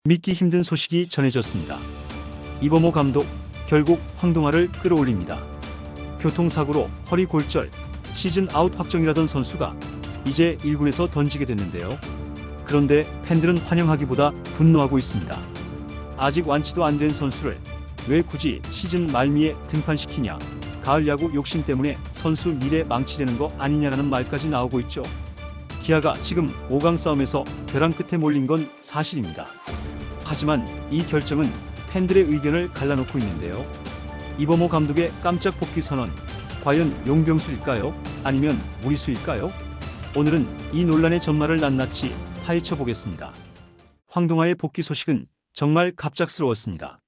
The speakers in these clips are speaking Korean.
믿기 힘든 소식이 전해졌습니다. 이범호 감독 결국 황동아를 끌어올립니다. 교통사고로 허리 골절, 시즌 아웃 확정이라던 선수가 이제 1군에서 던지게 됐는데요. 그런데 팬들은 환영하기보다 분노하고 있습니다. 아직 완치도 안 된 선수를 왜 굳이 시즌 말미에 등판시키냐, 가을 야구 욕심 때문에 선수 미래 망치되는 거 아니냐라는 말까지 나오고 있죠. 기아가 지금 5강 싸움에서 벼랑 끝에 몰린 건 사실입니다. 하지만 이 결정은 팬들의 의견을 갈라놓고 있는데요. 이범호 감독의 깜짝 복귀 선언, 과연 용병술일까요? 아니면 무리수일까요? 오늘은 이 논란의 전말을 낱낱이 파헤쳐 보겠습니다. 황동아의 복귀 소식은 정말 갑작스러웠습니다.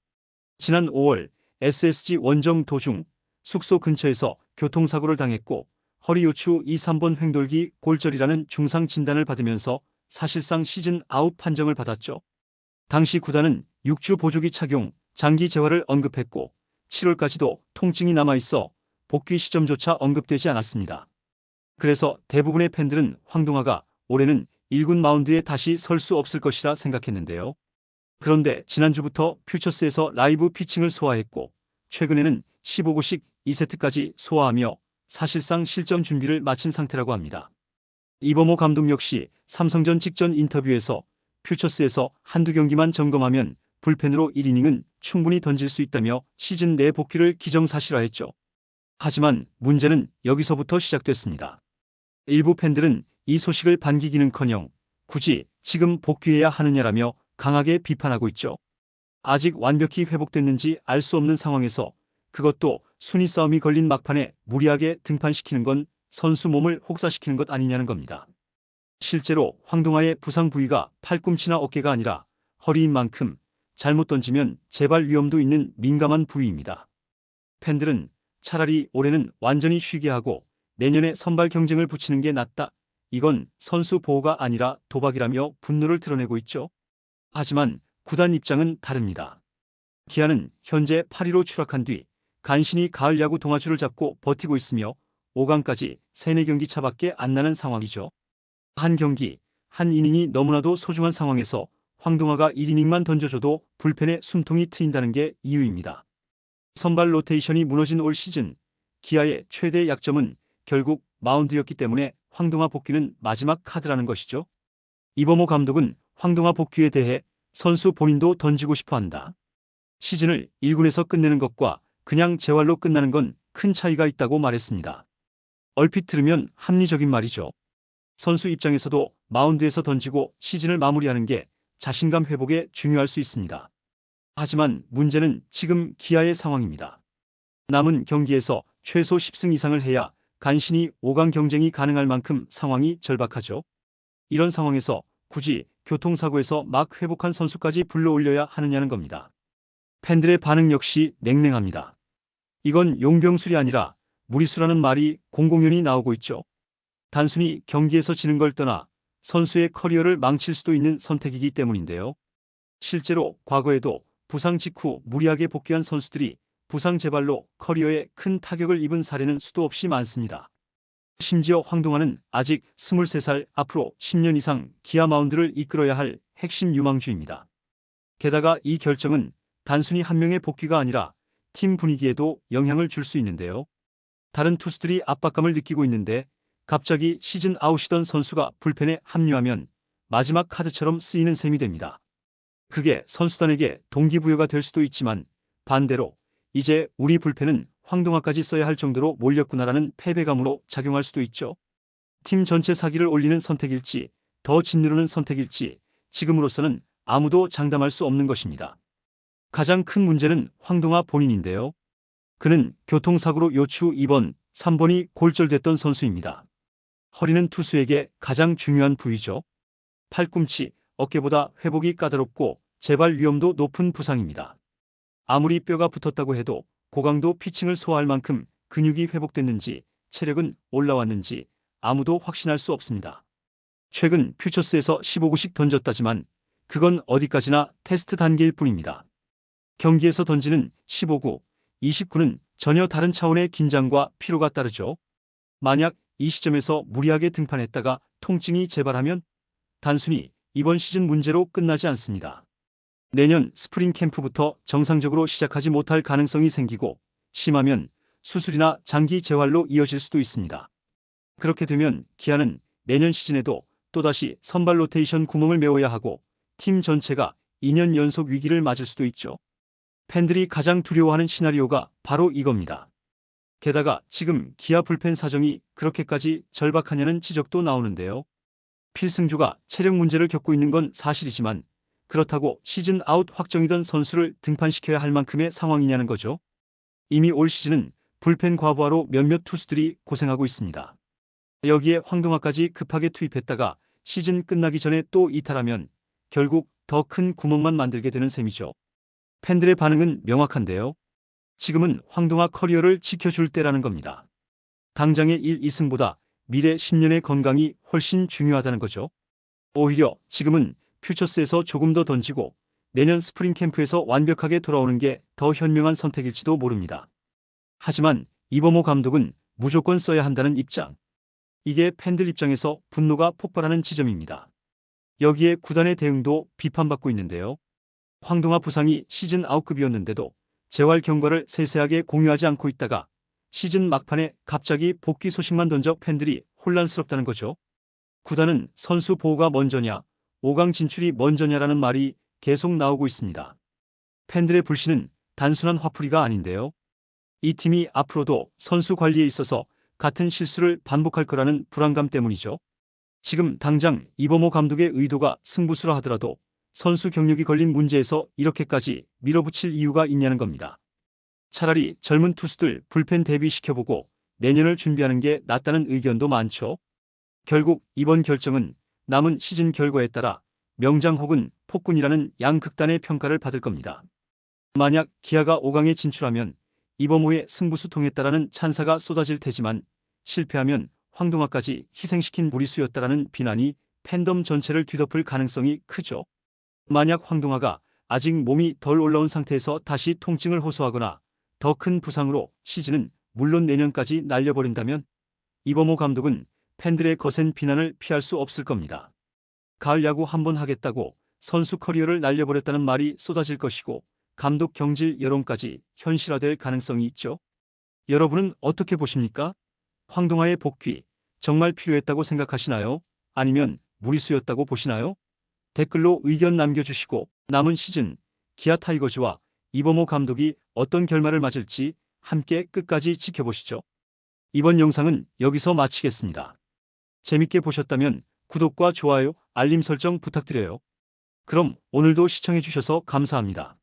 지난 5월 SSG 원정 도중 숙소 근처에서 교통사고를 당했고 허리 요추 2, 3번 횡돌기 골절이라는 중상 진단을 받으면서 사실상 시즌 아웃 판정을 받았죠. 당시 구단은 6주 보조기 착용, 장기 재활을 언급했고 7월까지도 통증이 남아있어 복귀 시점조차 언급되지 않았습니다. 그래서 대부분의 팬들은 황동아가 올해는 1군 마운드에 다시 설 수 없을 것이라 생각했는데요. 그런데 지난주부터 퓨처스에서 라이브 피칭을 소화했고 최근에는 15구씩 2세트까지 소화하며 사실상 실전 준비를 마친 상태라고 합니다. 이범호 감독 역시 삼성전 직전 인터뷰에서 퓨처스에서 한두 경기만 점검하면 불펜으로 1이닝은 충분히 던질 수 있다며 시즌 내 복귀를 기정사실화했죠. 하지만 문제는 여기서부터 시작됐습니다. 일부 팬들은 이 소식을 반기기는커녕 굳이 지금 복귀해야 하느냐라며 강하게 비판하고 있죠. 아직 완벽히 회복됐는지 알 수 없는 상황에서 그것도 순위 싸움이 걸린 막판에 무리하게 등판시키는 건 선수 몸을 혹사시키는 것 아니냐는 겁니다. 실제로 황동아의 부상 부위가 팔꿈치나 어깨가 아니라 허리인 만큼 잘못 던지면 재발 위험도 있는 민감한 부위입니다. 팬들은 차라리 올해는 완전히 쉬게 하고 내년에 선발 경쟁을 붙이는 게 낫다. 이건 선수 보호가 아니라 도박이라며 분노를 드러내고 있죠. 하지만 구단 입장은 다릅니다. 기아는 현재 8위로 추락한 뒤 간신히 가을 야구 동아줄을 잡고 버티고 있으며 5강까지 3, 4경기 차밖에 안 나는 상황이죠. 한 경기, 한 이닝이 너무나도 소중한 상황에서 황동아가 1이닝만 던져줘도 불펜에 숨통이 트인다는 게 이유입니다. 선발 로테이션이 무너진 올 시즌, 기아의 최대 약점은 결국 마운드였기 때문에 황동아 복귀는 마지막 카드라는 것이죠. 이범호 감독은 황동아 복귀에 대해 선수 본인도 던지고 싶어 한다. 시즌을 1군에서 끝내는 것과 그냥 재활로 끝나는 건 큰 차이가 있다고 말했습니다. 얼핏 들으면 합리적인 말이죠. 선수 입장에서도 마운드에서 던지고 시즌을 마무리하는 게 자신감 회복에 중요할 수 있습니다. 하지만 문제는 지금 기아의 상황입니다. 남은 경기에서 최소 10승 이상을 해야 간신히 5강 경쟁이 가능할 만큼 상황이 절박하죠. 이런 상황에서 굳이 교통사고에서 막 회복한 선수까지 불러올려야 하느냐는 겁니다. 팬들의 반응 역시 냉랭합니다. 이건 용병술이 아니라 무리수라는 말이 공공연히 나오고 있죠. 단순히 경기에서 지는 걸 떠나 선수의 커리어를 망칠 수도 있는 선택이기 때문인데요. 실제로 과거에도 부상 직후 무리하게 복귀한 선수들이 부상 재발로 커리어에 큰 타격을 입은 사례는 수도 없이 많습니다. 심지어 황동아는 아직 23살, 앞으로 10년 이상 기아 마운드를 이끌어야 할 핵심 유망주입니다. 게다가 이 결정은 단순히 한 명의 복귀가 아니라 팀 분위기에도 영향을 줄 수 있는데요. 다른 투수들이 압박감을 느끼고 있는데 갑자기 시즌 아웃이던 선수가 불펜에 합류하면 마지막 카드처럼 쓰이는 셈이 됩니다. 그게 선수단에게 동기부여가 될 수도 있지만 반대로 이제 우리 불펜은 황동아까지 써야 할 정도로 몰렸구나라는 패배감으로 작용할 수도 있죠. 팀 전체 사기를 올리는 선택일지 더 짓누르는 선택일지 지금으로서는 아무도 장담할 수 없는 것입니다. 가장 큰 문제는 황동아 본인인데요. 그는 교통사고로 요추 2번, 3번이 골절됐던 선수입니다. 허리는 투수에게 가장 중요한 부위죠. 팔꿈치, 어깨보다 회복이 까다롭고 재발 위험도 높은 부상입니다. 아무리 뼈가 붙었다고 해도 고강도 피칭을 소화할 만큼 근육이 회복됐는지 체력은 올라왔는지 아무도 확신할 수 없습니다. 최근 퓨처스에서 15구씩 던졌다지만 그건 어디까지나 테스트 단계일 뿐입니다. 경기에서 던지는 15구, 29는 전혀 다른 차원의 긴장과 피로가 따르죠. 만약 이 시점에서 무리하게 등판했다가 통증이 재발하면 단순히 이번 시즌 문제로 끝나지 않습니다. 내년 스프링 캠프부터 정상적으로 시작하지 못할 가능성이 생기고 심하면 수술이나 장기 재활로 이어질 수도 있습니다. 그렇게 되면 기아는 내년 시즌에도 또다시 선발 로테이션 구멍을 메워야 하고 팀 전체가 2년 연속 위기를 맞을 수도 있죠. 팬들이 가장 두려워하는 시나리오가 바로 이겁니다. 게다가 지금 기아 불펜 사정이 그렇게까지 절박하냐는 지적도 나오는데요. 필승주가 체력 문제를 겪고 있는 건 사실이지만 그렇다고 시즌 아웃 확정이던 선수를 등판시켜야 할 만큼의 상황이냐는 거죠. 이미 올 시즌은 불펜 과부하로 몇몇 투수들이 고생하고 있습니다. 여기에 황동학까지 급하게 투입했다가 시즌 끝나기 전에 또 이탈하면 결국 더 큰 구멍만 만들게 되는 셈이죠. 팬들의 반응은 명확한데요. 지금은 황동학 커리어를 지켜줄 때라는 겁니다. 당장의 1, 2승보다 미래 10년의 건강이 훨씬 중요하다는 거죠. 오히려 지금은 퓨처스에서 조금 더 던지고 내년 스프링 캠프에서 완벽하게 돌아오는 게 더 현명한 선택일지도 모릅니다. 하지만 이범호 감독은 무조건 써야 한다는 입장. 이게 팬들 입장에서 분노가 폭발하는 지점입니다. 여기에 구단의 대응도 비판받고 있는데요. 황동학 부상이 시즌 아웃급이었는데도 재활 경과를 세세하게 공유하지 않고 있다가 시즌 막판에 갑자기 복귀 소식만 던져 팬들이 혼란스럽다는 거죠. 구단은 선수 보호가 먼저냐, 5강 진출이 먼저냐라는 말이 계속 나오고 있습니다. 팬들의 불신은 단순한 화풀이가 아닌데요. 이 팀이 앞으로도 선수 관리에 있어서 같은 실수를 반복할 거라는 불안감 때문이죠. 지금 당장 이범호 감독의 의도가 승부수라 하더라도 선수 경력이 걸린 문제에서 이렇게까지 밀어붙일 이유가 있냐는 겁니다. 차라리 젊은 투수들 불펜 대비시켜보고 내년을 준비하는 게 낫다는 의견도 많죠. 결국 이번 결정은 남은 시즌 결과에 따라 명장 혹은 폭군이라는 양극단의 평가를 받을 겁니다. 만약 기아가 5강에 진출하면 이범호의 승부수 통했다라는 찬사가 쏟아질 테지만 실패하면 황동학까지 희생시킨 무리수였다라는 비난이 팬덤 전체를 뒤덮을 가능성이 크죠. 만약 황동학가 아직 몸이 덜 올라온 상태에서 다시 통증을 호소하거나 더 큰 부상으로 시즌은 물론 내년까지 날려버린다면 이범호 감독은 팬들의 거센 비난을 피할 수 없을 겁니다. 가을 야구 한번 하겠다고 선수 커리어를 날려버렸다는 말이 쏟아질 것이고 감독 경질 여론까지 현실화될 가능성이 있죠. 여러분은 어떻게 보십니까? 황동학의 복귀 정말 필요했다고 생각하시나요? 아니면 무리수였다고 보시나요? 댓글로 의견 남겨주시고 남은 시즌 기아 타이거즈와 이범호 감독이 어떤 결말을 맞을지 함께 끝까지 지켜보시죠. 이번 영상은 여기서 마치겠습니다. 재밌게 보셨다면 구독과 좋아요, 알림 설정 부탁드려요. 그럼 오늘도 시청해주셔서 감사합니다.